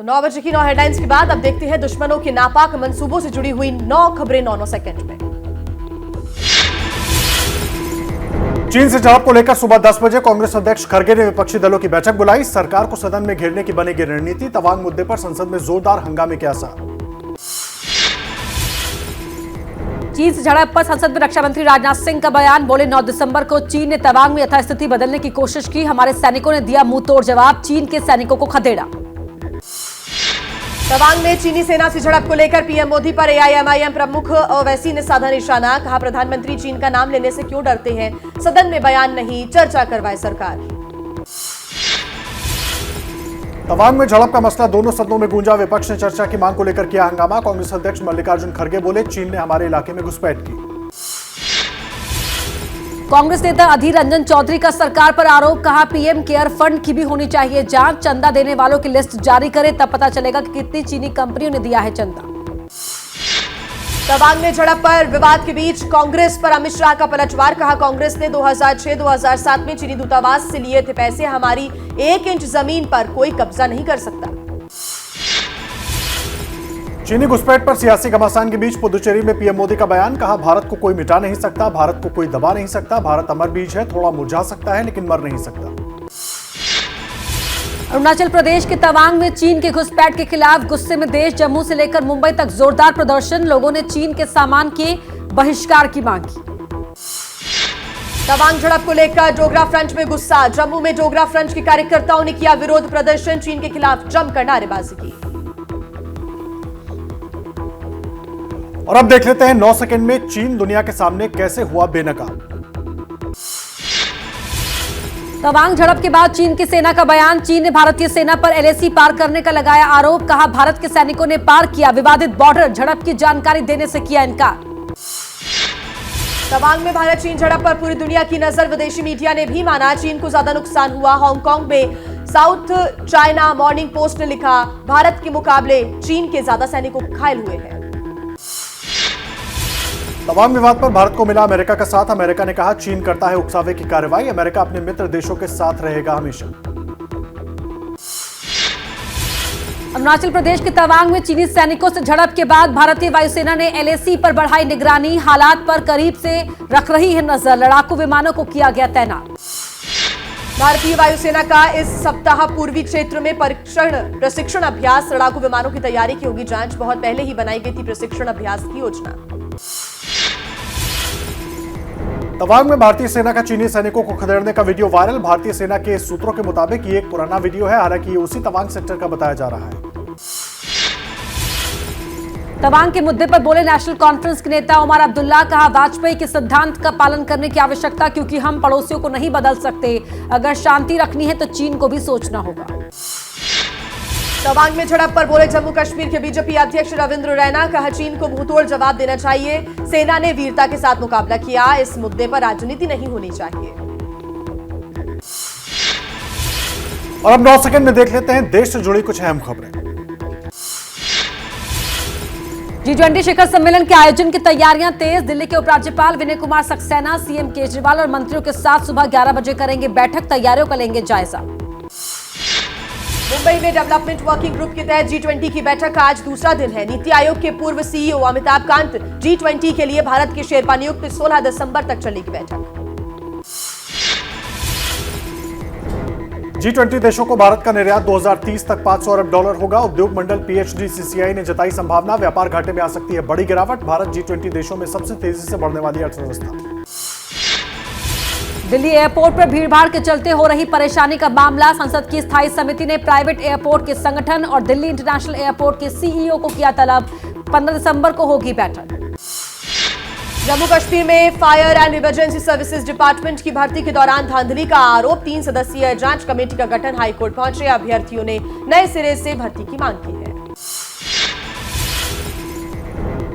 9 बजे की 9 हेडलाइंस के बाद अब देखते हैं दुश्मनों के नापाक मंसूबों से जुड़ी हुई 9 खबरें 9 सेकंड में। चीन से झड़प को लेकर सुबह 10 बजे कांग्रेस अध्यक्ष खड़गे ने विपक्षी दलों की बैठक बुलाई। सरकार को सदन में घेरने की बनेगी रणनीति। तवांग मुद्दे पर संसद में जोरदार हंगामे के आसार। चीन से झड़प पर संसद में रक्षा मंत्री राजनाथ सिंह का बयान। बोले 9 दिसंबर को चीन ने तवांग में यथास्थिति बदलने की कोशिश की। हमारे सैनिकों ने दिया मुंह तोड़ जवाब। चीन के सैनिकों को खदेड़ा। तवांग में चीनी सेना से झड़प को लेकर पीएम मोदी पर एआईएमआईएम प्रमुख ओवैसी ने साधा निशाना। कहा, प्रधानमंत्री चीन का नाम लेने से क्यों डरते हैं? सदन में बयान नहीं, चर्चा करवाए सरकार। तवांग में झड़प का मसला दोनों सदनों में गूंजा। विपक्ष ने चर्चा की मांग को लेकर किया हंगामा। कांग्रेस अध्यक्ष मल्लिकार्जुन खड़गे बोले, चीन ने हमारे इलाके में घुसपैठ की। कांग्रेस नेता अधीर रंजन चौधरी का सरकार पर आरोप। कहा, पीएम केयर फंड की भी होनी चाहिए जांच। चंदा देने वालों की लिस्ट जारी करे, तब पता चलेगा कि कितनी चीनी कंपनियों ने दिया है चंदा। तवांग में झड़प पर विवाद के बीच कांग्रेस पर अमित शाह का पलटवार। कहा, कांग्रेस ने 2006-2007 में चीनी दूतावास से लिए थे पैसे। हमारी 1 इंच जमीन पर कोई कब्जा नहीं कर सकता। चीनी घुसपैठ पर सियासी घमासान के बीच पुदुचेरी में पीएम मोदी का बयान। कहा, भारत को कोई मिटा नहीं सकता, भारत को कोई दबा नहीं सकता। भारत अमर बीज है, थोड़ा मुरझा सकता है लेकिन मर नहीं सकता। अरुणाचल प्रदेश के तवांग में चीन के घुसपैठ के खिलाफ गुस्से में देश। जम्मू से लेकर मुंबई तक जोरदार प्रदर्शन। लोगों ने चीन के सामान के बहिष्कार की मांग की। तवांग झड़प को लेकर डोगरा फ्रंट में गुस्सा। जम्मू में डोगरा फ्रंट के कार्यकर्ताओं ने किया विरोध प्रदर्शन। चीन के खिलाफ जमकर नारेबाजी की। और अब देख लेते हैं 9 सेकंड में चीन दुनिया के सामने कैसे हुआ बेनकाब। तवांग झड़प के बाद चीन की सेना का बयान। चीन ने भारतीय सेना पर एलएसी पार करने का लगाया आरोप। कहा, भारत के सैनिकों ने पार किया विवादित बॉर्डर। झड़प की जानकारी देने से किया इनकार। तवांग में भारत चीन झड़प पर पूरी दुनिया की नजर। विदेशी मीडिया ने भी माना चीन को ज्यादा नुकसान हुआ। हांगकांग में साउथ चाइना मॉर्निंग पोस्ट ने लिखा, भारत के मुकाबले चीन के ज्यादा सैनिक घायल हुए हैं। तवांग विवाद पर भारत को मिला अमेरिका का साथ। अमेरिका ने कहा, चीन करता है उकसावे की कार्रवाई। अमेरिका अपने मित्र देशों के साथ रहेगा हमेशा। अरुणाचल प्रदेश के तवांग में चीनी सैनिकों से झड़प के बाद भारतीय वायुसेना ने एलएसी पर बढ़ाई निगरानी। हालात पर करीब से रख रही है नजर। लड़ाकू विमानों को किया गया तैनात। भारतीय वायुसेना का इस सप्ताह पूर्वी क्षेत्र में प्रशिक्षण अभ्यास। लड़ाकू विमानों की तैयारी की होगी जांच। बहुत पहले ही बनाई गई थी प्रशिक्षण अभ्यास की योजना। तवांग में भारतीय सेना का चीनी सैनिकों को खदेड़ने का वीडियो वायरल। भारतीय सेना के सूत्रों के मुताबिक ये एक पुराना वीडियो है। हालांकि ये उसी तवांग सेक्टर का बताया जा रहा है। तवांग के मुद्दे पर बोले नेशनल कॉन्फ्रेंस के नेता उमर अब्दुल्ला। कहा, वाजपेयी के सिद्धांत का पालन करने की आवश्यकता, क्योंकि हम पड़ोसियों को नहीं बदल सकते। अगर शांति रखनी है तो चीन को भी सोचना होगा। तवांग में झड़प पर बोले जम्मू कश्मीर के बीजेपी अध्यक्ष रविंद्र रैना। कहा, चीन को मुंहतोड़ जवाब देना चाहिए। सेना ने वीरता के साथ मुकाबला किया। इस मुद्दे पर राजनीति नहीं होनी चाहिए। और अब 9 सेकंड में देख लेते हैं देश से जुड़ी कुछ अहम खबरें। G20 शिखर सम्मेलन के आयोजन की तैयारियां तेज। दिल्ली के उपराज्यपाल विनय कुमार सक्सेना सीएम केजरीवाल और मंत्रियों के साथ सुबह 11 बजे करेंगे बैठक। तैयारियों का लेंगे जायजा। मुंबई में डेवलपमेंट वर्किंग ग्रुप के तहत G20 की बैठक का आज दूसरा दिन है। नीति आयोग के पूर्व सीईओ अमिताभ कांत G20 के लिए भारत के शेरपा नियुक्त। 16 दिसंबर तक चलेगी बैठक। G20 देशों को भारत का निर्यात 2030 तक $500 अरब होगा। उद्योग मंडल PhD-CCI ने जताई संभावना। व्यापार घाटे में आ सकती है बड़ी गिरावट। भारत G20 देशों में सबसे तेजी से बढ़ने वाली अर्थव्यवस्था। दिल्ली एयरपोर्ट पर भीड़भाड़ के चलते हो रही परेशानी का मामला। संसद की स्थायी समिति ने प्राइवेट एयरपोर्ट के संगठन और दिल्ली इंटरनेशनल एयरपोर्ट के सीईओ को किया तलब। 15 दिसंबर को होगी बैठक। जम्मू कश्मीर में fire and emergency services department की भर्ती के दौरान धांधली का आरोप। 3 सदस्यीय जांच कमेटी का गठन। हाईकोर्ट पहुंचे अभ्यर्थियों ने नए सिरे से भर्ती की मांग की है।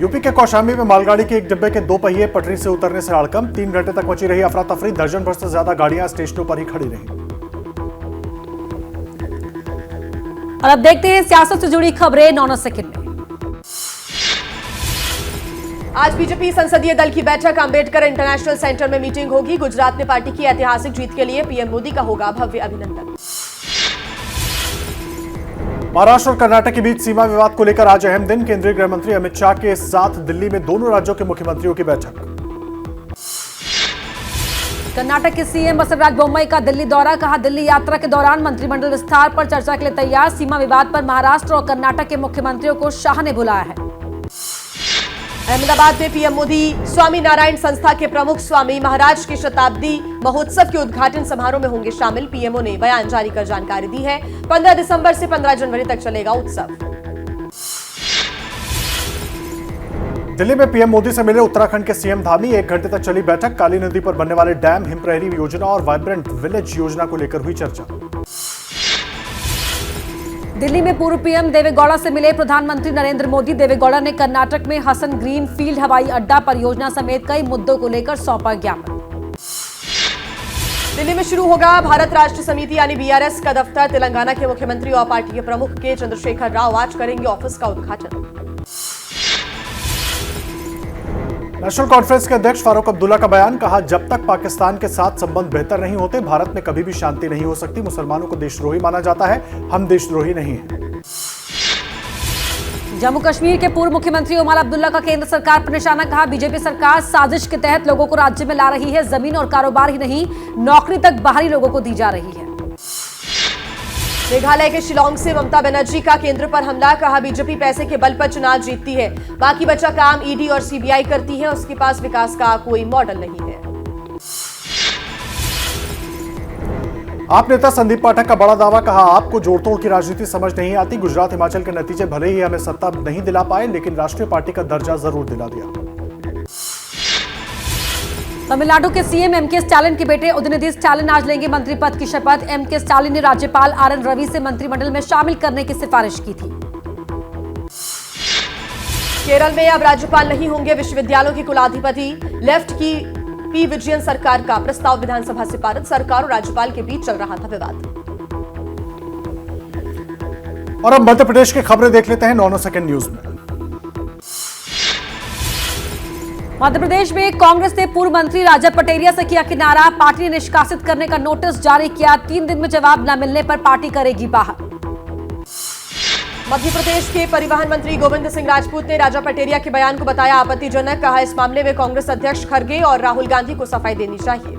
यूपी के कौशाम्बी में मालगाड़ी के एक डिब्बे के 2 पहिए पटरी से उतरने से हड़कंप। 3 घंटे तक मची रही अफरा तफरी। दर्जन भर से ज्यादा गाड़ियां स्टेशनों पर ही खड़ी रहीं। और अब देखते हैं सियासत से जुड़ी खबरें 9 सेकंड में। आज बीजेपी संसदीय दल की बैठक। अंबेडकर इंटरनेशनल सेंटर में मीटिंग होगी। गुजरात में पार्टी की ऐतिहासिक जीत के लिए पीएम मोदी का होगा भव्य अभिनंदन। महाराष्ट्र और कर्नाटक के बीच सीमा विवाद को लेकर आज अहम दिन। केंद्रीय गृह मंत्री अमित शाह के साथ दिल्ली में दोनों राज्यों के मुख्यमंत्रियों की बैठक। कर्नाटक के सीएम बसवराज बोम्मई का दिल्ली दौरा, कहा दिल्ली यात्रा के दौरान मंत्रिमंडल विस्तार पर चर्चा के लिए तैयार। सीमा विवाद पर महाराष्ट्र और कर्नाटक के मुख्यमंत्रियों को शाह ने बुलाया है। अहमदाबाद में पीएम मोदी स्वामी नारायण संस्था के प्रमुख स्वामी महाराज के शताब्दी महोत्सव के उद्घाटन समारोह में होंगे शामिल। पीएमओ ने बयान जारी कर जानकारी दी है। 15 दिसंबर से 15 जनवरी तक चलेगा उत्सव। दिल्ली में पीएम मोदी से मिले उत्तराखंड के सीएम धामी। 1 घंटे तक चली बैठक। काली नदी पर बनने वाले डैम, हिमप्रहरी योजना और वाइब्रेंट विलेज योजना को लेकर हुई चर्चा। दिल्ली में पूर्व पीएम देवेगौड़ा से मिले प्रधानमंत्री नरेंद्र मोदी। देवेगौड़ा ने कर्नाटक में हसन ग्रीन फील्ड हवाई अड्डा परियोजना समेत कई मुद्दों को लेकर सौंपा ज्ञापन। दिल्ली में शुरू होगा भारत राष्ट्र समिति यानी बीआरएस का दफ्तर। तेलंगाना के मुख्यमंत्री और पार्टी के प्रमुख के चंद्रशेखर राव आज करेंगे ऑफिस का उद्घाटन। नेशनल कॉन्फ्रेंस के अध्यक्ष फारूक अब्दुल्ला का बयान, कहा जब तक पाकिस्तान के साथ संबंध बेहतर नहीं होते भारत में कभी भी शांति नहीं हो सकती। मुसलमानों को देशद्रोही माना जाता है, हम देशद्रोही नहीं हैं। जम्मू कश्मीर के पूर्व मुख्यमंत्री उमर अब्दुल्ला का केंद्र सरकार पर निशाना, कहा बीजेपी सरकार साजिश के तहत लोगों को राज्य में ला रही है। जमीन और कारोबार ही नहीं, नौकरी तक बाहरी लोगों को दी जा रही है। मेघालय के शिलांग से ममता बनर्जी का केंद्र पर हमला, कहा बीजेपी पैसे के बल पर चुनाव जीतती है, बाकी बचा काम ईडी और सीबीआई करती है, उसके पास विकास का कोई मॉडल नहीं है। आप नेता संदीप पाठक का बड़ा दावा, कहा आपको जोड़तोड़ की राजनीति समझ नहीं आती। गुजरात हिमाचल के नतीजे भले ही हमें सत्ता नहीं दिला पाए लेकिन राष्ट्रीय पार्टी का दर्जा जरूर दिला दिया। तमिलनाडु के सीएम एमके स्टालिन के बेटे उदयनिधि स्टालिन आज लेंगे मंत्री पद की शपथ। एमके स्टालिन ने राज्यपाल आरएन रवि से मंत्रिमंडल में शामिल करने की सिफारिश की थी। केरल में अब राज्यपाल नहीं होंगे विश्वविद्यालयों के कुलाधिपति। लेफ्ट की पी विजयन सरकार का प्रस्ताव विधानसभा से पारित। सरकार और राज्यपाल के बीच चल रहा था विवाद। और अब मध्य प्रदेश की खबरें देख लेते हैं 9 सेकंड न्यूज में। मध्य प्रदेश में कांग्रेस ने पूर्व मंत्री राजा पटेरिया से किया किनारा। पार्टी ने निष्कासित करने का नोटिस जारी किया। 3 दिन में जवाब न मिलने पर पार्टी करेगी बाहर। मध्य प्रदेश के परिवहन मंत्री गोविंद सिंह राजपूत ने राजा पटेरिया के बयान को बताया आपत्तिजनक। कहा इस मामले में कांग्रेस अध्यक्ष खड़गे और राहुल गांधी को सफाई देनी चाहिए।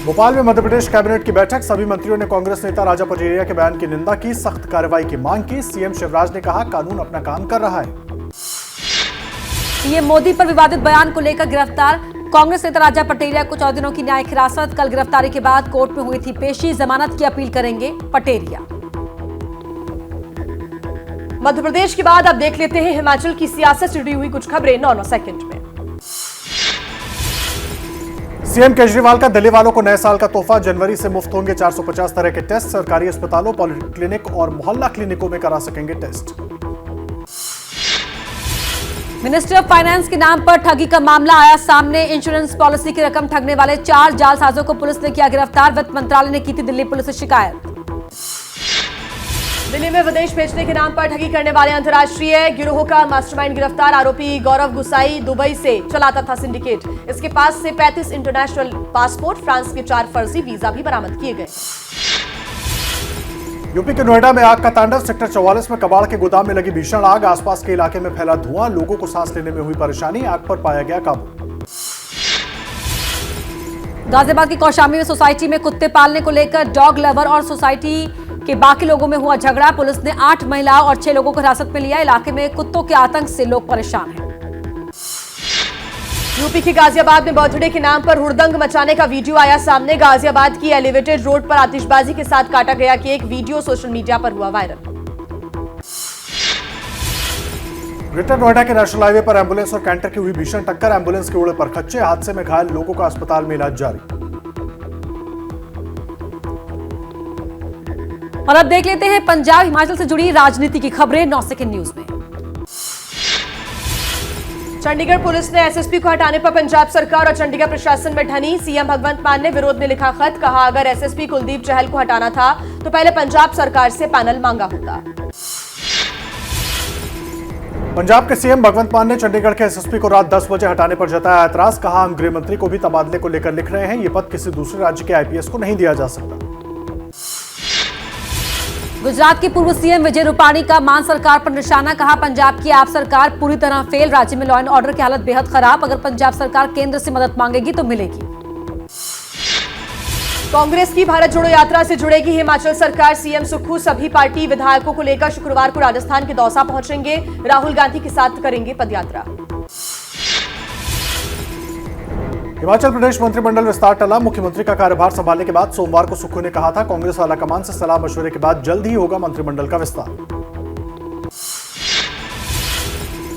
भोपाल में मध्य प्रदेश कैबिनेट की बैठक। सभी मंत्रियों ने कांग्रेस नेता राजा पटेरिया के बयान की निंदा की, सख्त कार्रवाई की मांग की। सीएम शिवराज ने कहा कानून अपना काम कर रहा है। पीएम मोदी पर विवादित बयान को लेकर गिरफ्तार कांग्रेस नेता राजा पटेरिया को 14 दिनों की न्यायिक हिरासत। कल गिरफ्तारी के बाद कोर्ट में हुई थी पेशी। जमानत की अपील करेंगे पटेरिया। मध्य प्रदेश के बाद अब देख लेते हैं हिमाचल की सियासत से जुड़ी हुई कुछ खबरें 9 सेकंड में। सीएम केजरीवाल का दिल्ली वालों को नए साल का तोहफा। जनवरी से मुफ्त होंगे 450 तरह के टेस्ट। सरकारी अस्पतालों, पॉलिक्लिनिक और मोहल्ला क्लिनिकों में करा सकेंगे टेस्ट। मिनिस्ट्री ऑफ फाइनेंस के नाम पर ठगी का मामला आया सामने। इंश्योरेंस पॉलिसी की रकम ठगने वाले 4 जालसाजों को पुलिस ने किया गिरफ्तार। वित्त मंत्रालय ने की थी दिल्ली पुलिस से शिकायत। दिल्ली में विदेश भेजने के नाम पर ठगी करने वाले अंतर्राष्ट्रीय गिरोह का मास्टरमाइंड गिरफ्तार। आरोपी गौरव गुसाई दुबई से चलाता था सिंडिकेट। इसके पास से 35 इंटरनेशनल पासपोर्ट, फ्रांस के 4 फर्जी वीजा भी बरामद किए गए। यूपी के नोएडा में आग का तांडव। सेक्टर 44 में कबाड़ के गोदाम में लगी भीषण आग। आसपास के इलाके में फैला धुआं, लोगों को सांस लेने में हुई परेशानी। आग पर पाया गया काबू। गाजियाबाद की कौशाम्बी में सोसाइटी में कुत्ते पालने को लेकर डॉग लवर और सोसाइटी के बाकी लोगों में हुआ झगड़ा। पुलिस ने 8 महिलाओं और 6 लोगों को हिरासत में लिया। इलाके में कुत्तों के आतंक से लोग परेशान हैं। यूपी के गाजियाबाद में बर्थडे के नाम पर हुड़दंग मचाने का वीडियो आया सामने। गाजियाबाद की एलिवेटेड रोड पर आतिशबाजी के साथ काटा गया केक। वीडियो सोशल मीडिया पर हुआ वायरल। ग्रेटर नोएडा के नेशनल हाईवे पर एम्बुलेंस और कैंटर की हुई भीषण टक्कर। एम्बुलेंस के उड़े पर खच्चे। हादसे में घायल लोगों का अस्पताल में इलाज जारी। और अब देख लेते हैं पंजाब हिमाचल से जुड़ी राजनीति की खबरें 9 सेकंड न्यूज में। चंडीगढ़ पुलिस ने एसएसपी को हटाने पर पंजाब सरकार और चंडीगढ़ प्रशासन में ठनी। सीएम भगवंत मान ने विरोध में लिखा खत। कहा अगर एसएसपी कुलदीप चहल को हटाना था तो पहले पंजाब सरकार से पैनल मांगा होता। पंजाब के सीएम भगवंत मान ने चंडीगढ़ के एसएसपी को रात 10 बजे हटाने पर जताया ऐतराज। कहा हम गृह मंत्री को भी तबादले को लेकर लिख रहे हैं। यह पद किसी दूसरे राज्य के आईपीएस को नहीं दिया जा सकता। गुजरात की पूर्व सीएम विजय रूपाणी का मान सरकार पर निशाना, कहा पंजाब की आप सरकार पूरी तरह फेल, राज्य में लॉ एंड ऑर्डर की हालत बेहद खराब, अगर पंजाब सरकार केंद्र से मदद मांगेगी तो मिलेगी। कांग्रेस की भारत जोड़ो यात्रा से जुड़ेगी हिमाचल सरकार, सीएम सुक्खू सभी पार्टी विधायकों को लेकर शुक्रवार को राजस्थान के दौसा पहुंचेंगे, राहुल गांधी के साथ करेंगे पदयात्रा। हिमाचल प्रदेश मंत्रिमंडल विस्तार टला, मुख्यमंत्री का कार्यभार संभालने के बाद सोमवार को सुक्खू ने कहा था कांग्रेस हाईकमान से सलाह मशवरे के बाद जल्द ही होगा मंत्रिमंडल का विस्तार।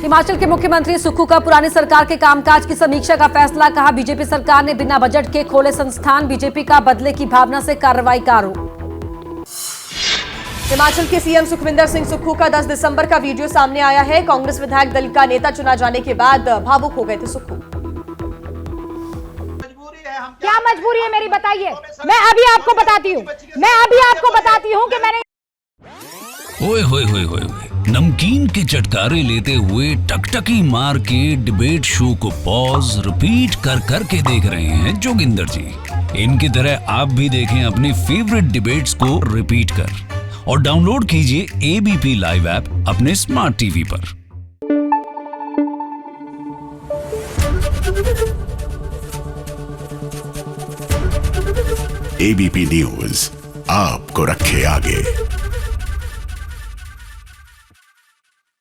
हिमाचल के मुख्यमंत्री सुक्खू का पुरानी सरकार के कामकाज की समीक्षा का फैसला, कहा बीजेपी सरकार ने बिना बजट के खोले संस्थान, बीजेपी का बदले की भावना से कार्रवाई का आरोप। हिमाचल के सीएम सुखविंदर सिंह सुक्खू का 10 दिसंबर का वीडियो सामने आया है, कांग्रेस विधायक दल का नेता चुना जाने के बाद भावुक हो गए थे सुक्खू। क्या मजबूरी है मेरी, बताइए। मैं अभी आपको बताती हूँ कि मैंने ओए होए होए होए होए, नमकीन के चटकारे लेते हुए टकटकी मार के डिबेट शो को पॉज रिपीट कर कर के देख रहे हैं जोगिंदर जी। इनकी तरह आप भी देखें अपनी फेवरेट डिबेट्स को रिपीट कर और डाउनलोड कीजिए एबीपी लाइव ऐप अपने स्मार्ट टीवी पर। एबीपी न्यूज आपको रखे आगे।